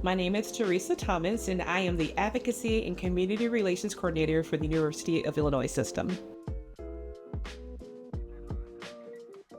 My name is Theresa Thomas, and I am the Advocacy and Community Relations Coordinator for the University of Illinois System.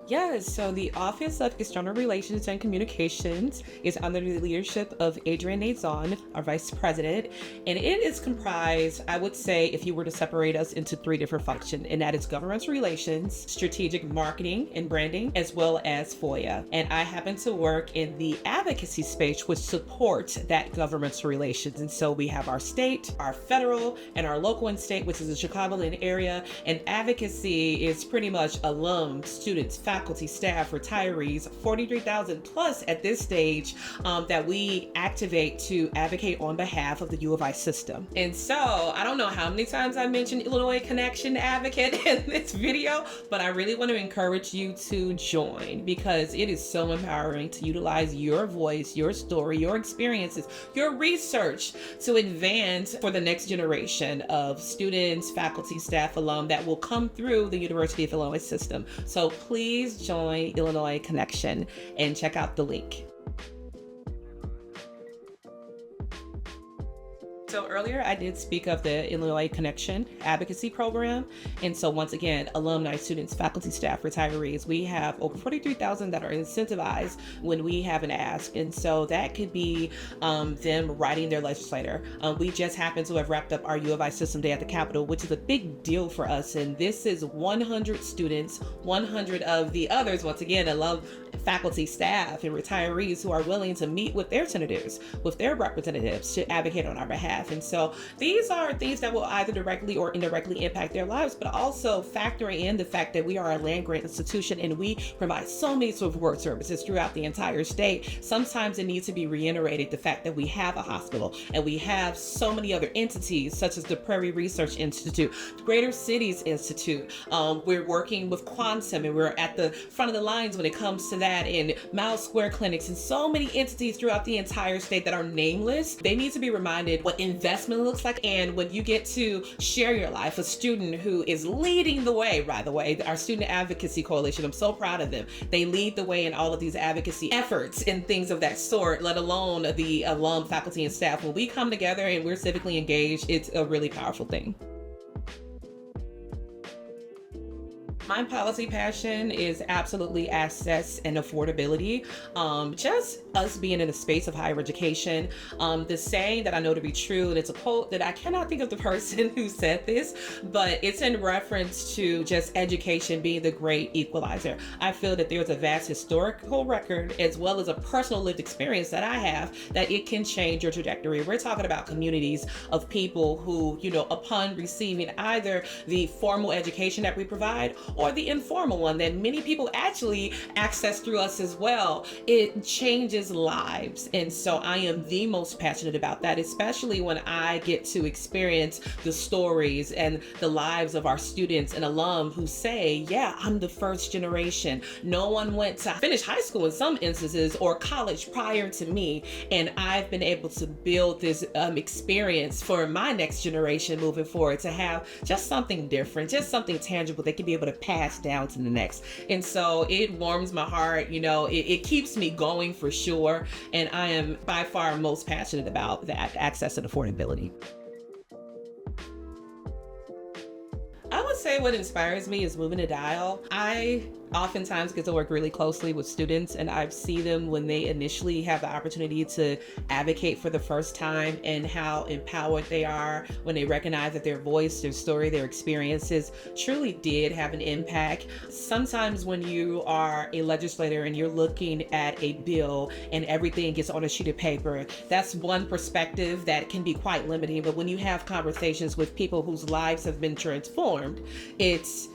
Yes, so the Office of External Relations and Communications is under the leadership of Adrienne Nazon, our Vice President, and it is comprised, I would say, if you were to separate us into three different functions, and that is government relations, strategic marketing and branding, as well as FOIA. And I happen to work in the advocacy space, which supports that government relations. And so we have our state, our federal, and our local and state, which is the Chicagoland area. And advocacy is pretty much alums, students, faculty, staff, retirees, 43,000 plus at this stage that we activate to advocate on behalf of the U of I system. And so I don't know how many times I mentioned Illinois Connection Advocate in this video, but I really want to encourage you to join because it is so empowering to utilize your voice, your story, your experiences, your research to advance for the next generation of students, faculty, staff, alum that will come through the University of Illinois system. So please join Illinois Connection and check out the link. So earlier I did speak of the Illinois Connection Advocacy Program. And so once again, alumni, students, faculty, staff, retirees, we have over 43,000 that are incentivized when we have an ask. And so that could be them writing their legislator. We just happen to have wrapped up our U of I System Day at the Capitol, which is a big deal for us. And this is 100 students, 100 of the others, once again, alum, faculty, staff, and retirees who are willing to meet with their senators, with their representatives to advocate on our behalf. And so these are things that will either directly or indirectly impact their lives, but also factoring in the fact that we are a land-grant institution and we provide so many support services throughout the entire state. Sometimes it needs to be reiterated the fact that we have a hospital and we have so many other entities such as the Prairie Research Institute, Greater Cities Institute. We're working with Quantum and we're at the front of the lines when it comes to that, and Miles Square Clinics, and so many entities throughout the entire state that are nameless. They need to be reminded what investment looks like. And when you get to share your life, a student who is leading the way, by the way, our Student Advocacy Coalition, I'm so proud of them. They lead the way in all of these advocacy efforts and things of that sort, let alone the alum, faculty, and staff. When we come together and we're civically engaged, it's a really powerful thing. My policy passion is absolutely access and affordability. Just us being in a space of higher education. The saying that I know to be true, and it's a quote that I cannot think of the person who said this, but it's in reference to just education being the great equalizer. I feel that there's a vast historical record as well as a personal lived experience that I have that it can change your trajectory. We're talking about communities of people who, upon receiving either the formal education that we provide or the informal one that many people actually access through us as well, it changes lives. And so I am the most passionate about that, especially when I get to experience the stories and the lives of our students and alum who say, yeah, I'm the first generation. No one went to finish high school in some instances or college prior to me. And I've been able to build this experience for my next generation moving forward to have just something different, just something tangible they can be able to pass down to the next. And so it warms my heart, it keeps me going for sure. And I am by far most passionate about that access and affordability. I would say what inspires me is moving the dial. I oftentimes get to work really closely with students, and I see them when they initially have the opportunity to advocate for the first time and how empowered they are when they recognize that their voice, their story, their experiences truly did have an impact. Sometimes when you are a legislator and you're looking at a bill and everything gets on a sheet of paper, that's one perspective that can be quite limiting. But when you have conversations with people whose lives have been transformed, it's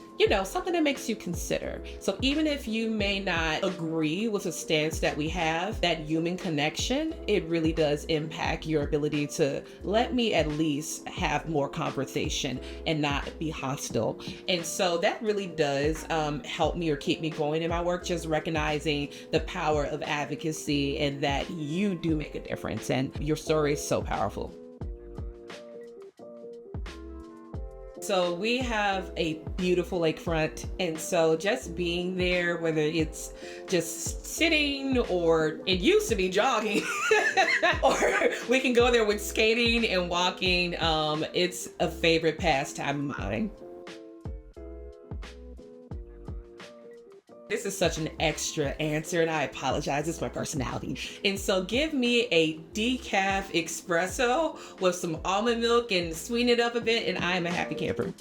something that makes you consider. So even if you may not agree with the stance that we have, that human connection, it really does impact your ability to let me at least have more conversation and not be hostile. And so that really does help me or keep me going in my work, just recognizing the power of advocacy and that you do make a difference and your story is so powerful. So we have a beautiful lakefront, and so just being there, whether it's just sitting or it used to be jogging, or we can go there with skating and walking. It's a favorite pastime of mine. This is such an extra answer, and I apologize. It's my personality. And so give me a decaf espresso with some almond milk and sweeten it up a bit, and I am a happy camper.